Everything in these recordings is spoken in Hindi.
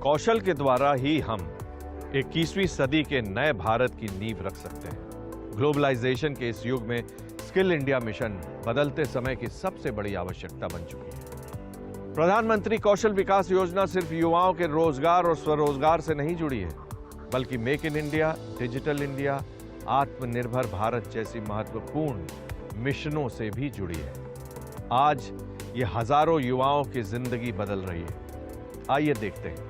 कौशल के द्वारा ही हम 21वीं सदी के नए भारत की नींव रख सकते हैं। ग्लोबलाइजेशन के इस युग में स्किल इंडिया मिशन बदलते समय की सबसे बड़ी आवश्यकता बन चुकी है। प्रधानमंत्री कौशल विकास योजना सिर्फ युवाओं के रोजगार और स्वरोजगार से नहीं जुड़ी है, बल्कि make in India, digital India, आत्मनिर्भर भारत जैसी महत्वपूर्ण मिशनों से भी जुड़ी है। आज ये हजारों युवाओं की जिंदगी बदल रही है। आइए देखते हैं।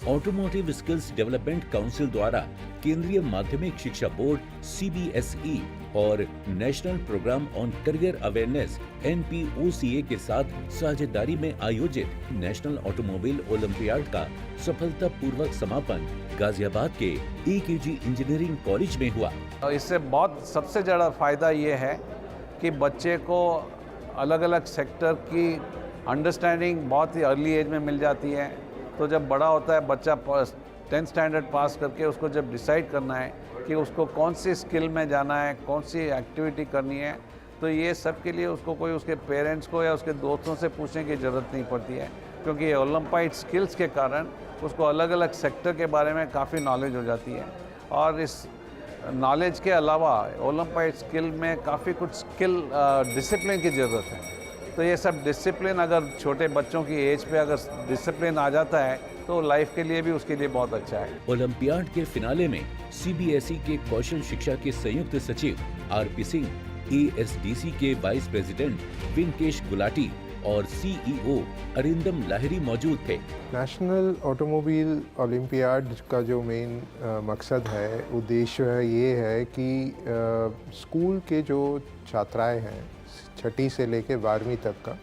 ऑटोमोटिव स्किल्स डेवलपमेंट काउंसिल द्वारा केंद्रीय माध्यमिक शिक्षा बोर्ड CBSE और national programme on career awareness NPOCA के साथ साझेदारी में आयोजित नेशनल ऑटोमोबाइल ओलंपियाड का सफलतापूर्वक समापन गाजियाबाद के EKG इंजीनियरिंग कॉलेज में हुआ। इससे बहुत सबसे ज़्यादा फायदा ये है कि बच्चे को अलग अलग सेक्टर की अंडरस्टैंडिंग बहुत ही अर्ली एज में मिल जाती है। तो जब बड़ा होता है बच्चा 10th स्टैंडर्ड पास करके उसको जब डिसाइड करना है कि उसको कौन सी स्किल में जाना है, कौन सी एक्टिविटी करनी है, तो ये सब के लिए उसको कोई उसके पेरेंट्स को या उसके दोस्तों से पूछने की ज़रूरत नहीं पड़ती है, क्योंकि ये ओलंपियाड स्किल्स के कारण उसको अलग अलग सेक्टर के बारे में काफ़ी नॉलेज हो जाती है। और इस नॉलेज के अलावा ओलंपियाड स्किल में काफ़ी कुछ स्किल डिसिप्लिन की ज़रूरत है। तो ये सब डिसिप्लिन अगर छोटे बच्चों की एज पे अगर डिसिप्लिन आ जाता है तो लाइफ के लिए भी उसके लिए बहुत अच्छा है। ओलंपियाड के फिनाले में CBSE के कौशल शिक्षा के संयुक्त सचिव RP सिंह, ASDC के वाइस प्रेसिडेंट विनकेश गुलाटी और CEO अरिंदम लाहिरी मौजूद थे। नेशनल ऑटोमोबाइल ओलंपियाड का जो मेन मकसद है, उद्देश्य है, ये है कि स्कूल के जो छात्राएं हैं 6ठी से लेके 12वीं तक का,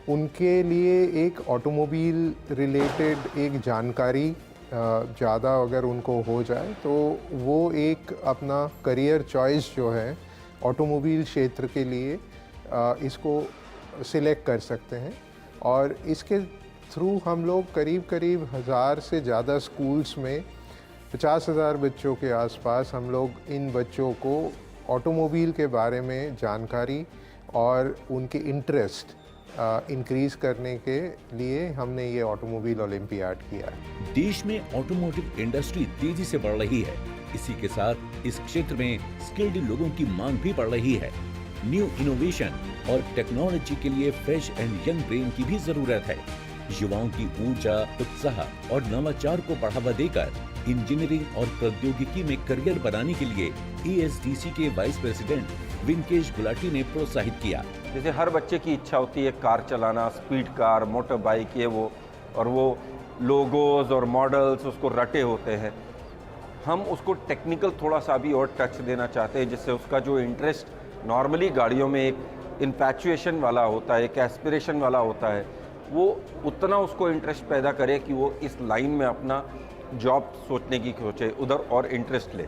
उनके लिए एक ऑटोमोबाइल रिलेटेड एक जानकारी ज़्यादा अगर उनको हो जाए तो वो एक अपना करियर चॉइस जो है ऑटोमोबाइल क्षेत्र के लिए इसको सिलेक्ट कर सकते हैं। और इसके थ्रू हम लोग करीब 1000 से ज़्यादा स्कूल्स में 50,000 बच्चों के आसपास हम लोग इन बच्चों को ऑटोमोबाइल के बारे में जानकारी और उनके इंटरेस्ट इंक्रीज करने के लिए हमने ये ऑटोमोबाइल ओलंपियाड किया है। देश में ऑटोमोटिव इंडस्ट्री तेजी से बढ़ रही है। इसी के साथ इस क्षेत्र में स्किल्ड लोगों की मांग भी बढ़ रही है। न्यू इनोवेशन और टेक्नोलॉजी के लिए फ्रेश एंड यंग ब्रेन की भी जरूरत है। युवाओं की ऊर्जा, उत्साह और नवाचार को बढ़ावा देकर इंजीनियरिंग और प्रौद्योगिकी में करियर बनाने के लिए ASDC के वाइस प्रेसिडेंट विनकेश गुलाटी ने प्रोत्साहित किया। जैसे हर बच्चे की इच्छा होती है कार चलाना, स्पीड कार, मोटर बाइक, ये वो, और वो लोगोज और मॉडल्स उसको रटे होते हैं। हम उसको टेक्निकल थोड़ा सा भी और टच देना चाहते हैं, जिससे उसका जो इंटरेस्ट नॉर्मली गाड़ियों में एक इन्फैचुएशन वाला होता है, एक एस्पिरेशन वाला होता है, वो उतना उसको इंटरेस्ट पैदा करे कि वो इस लाइन में अपना जॉब सोचने की सोचे, उधर और इंटरेस्ट ले।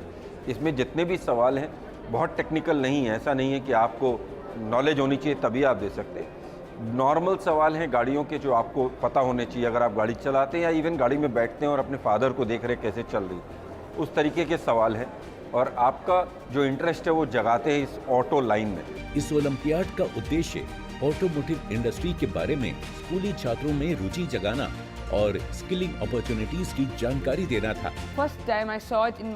इसमें जितने भी सवाल हैं बहुत टेक्निकल नहीं है, ऐसा नहीं है कि आपको नॉलेज होनी चाहिए तभी आप दे सकते। नॉर्मल सवाल हैं गाड़ियों के जो आपको पता होने चाहिए अगर आप गाड़ी चलाते हैं या इवन गाड़ी में बैठते हैं और अपने फादर को देख रहे कैसे चल रही, उस तरीके के सवाल हैं, और आपका जो इंटरेस्ट है वो जगाते हैं इस ऑटो लाइन में। इस ओलंपियाड का उद्देश्य ऑटोमोटिव इंडस्ट्री के बारे में स्कूली छात्रों में रुचि जगाना और स्किलिंग अपॉर्चुनिटीज की जानकारी देना था। First time I saw it in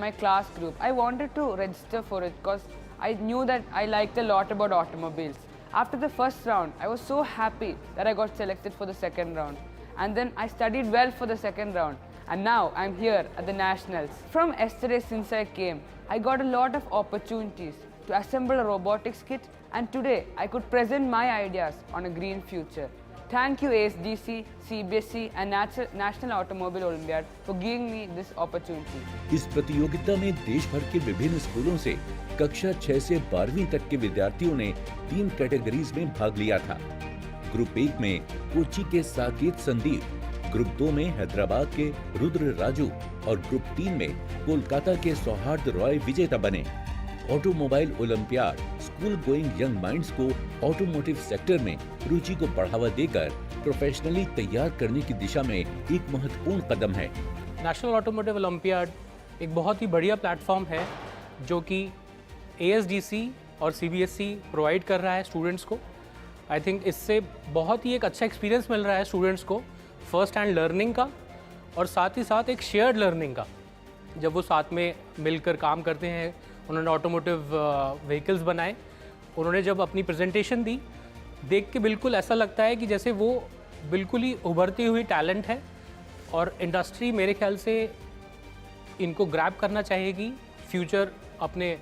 my class group, I wanted to register for it because I knew that I liked a lot about automobiles. After the first round, I was so happy that I got selected for the second round, and then I studied well for the second round, and now I'm here at the nationals. From yesterday since I came, I got a lot of opportunities to assemble a robotics kit, and today I could present my ideas on a green future. Thank you ASDC, CBSE and National Automobile Olympiad for giving me this opportunity. इस प्रतियोगिता में देश भर के विभिन्न स्कूलों से कक्षा 6 से 12वीं तक के विद्यार्थियों ने 3 कैटेगरीज में भाग लिया था। ग्रुप 1 में कोच्चि के साकेत संदीप, ग्रुप 2 में हैदराबाद के रुद्र राजू और ग्रुप 3 में कोलकाता के सौहार्द रॉय विजेता बने। Automobile olympiad school going young minds को ऑटोमोटिव सेक्टर में रुचि को बढ़ावा देकर प्रोफेशनली तैयार करने की दिशा में एक महत्वपूर्ण कदम है। नेशनल ऑटोमोटिव ओलंपियाड एक बहुत ही बढ़िया प्लेटफॉर्म है जो कि ASDC और CBSE प्रोवाइड कर रहा है स्टूडेंट्स को। आई थिंक इससे बहुत ही एक अच्छा एक्सपीरियंस मिल रहा है स्टूडेंट्स को, फर्स्ट हैंड लर्निंग का और साथ ही साथ एक शेयर्ड लर्निंग का। जब वो साथ में मिलकर काम करते हैं, उन्होंने ऑटोमोटिव व्हीकल्स बनाए, उन्होंने जब अपनी प्रेजेंटेशन दी, देख के बिल्कुल ऐसा लगता है कि जैसे वो बिल्कुल ही उभरती हुई टैलेंट है और इंडस्ट्री मेरे ख्याल से इनको ग्रैब करना चाहेगी फ्यूचर अपने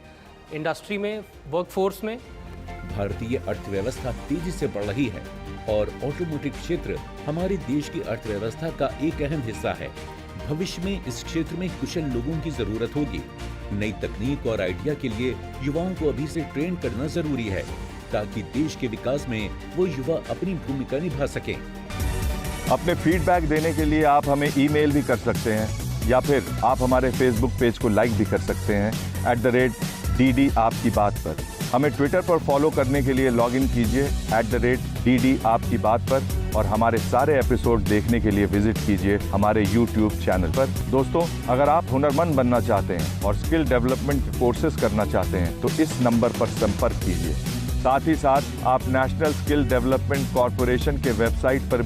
इंडस्ट्री में, वर्कफोर्स में। भारतीय अर्थव्यवस्था तेजी से बढ़ रही है और ऑटोमोटिव क्षेत्र हमारे देश की अर्थव्यवस्था का एक अहम हिस्सा है। भविष्य में इस क्षेत्र में कुशल लोगों की जरूरत होगी। नई तकनीक और आइडिया के लिए युवाओं को अभी से ट्रेन करना जरूरी है, ताकि देश के विकास में वो युवा अपनी भूमिका निभा सकें। अपने फीडबैक देने के लिए आप हमें ईमेल भी कर सकते हैं, या फिर आप हमारे फेसबुक पेज को लाइक भी कर सकते हैं @DD आपकी बात पर। हमें ट्विटर पर फॉलो करने के लिए लॉगिन कीजिए @DD आपकी बात पर, और हमारे सारे एपिसोड देखने के लिए विजिट कीजिए हमारे YouTube चैनल पर। दोस्तों, अगर आप हुनरमंद बनना चाहते हैं और स्किल डेवलपमेंट के कोर्सेज करना चाहते हैं तो इस नंबर पर संपर्क कीजिए। साथ ही साथ आप नेशनल स्किल डेवलपमेंट कॉरपोरेशन के वेबसाइट पर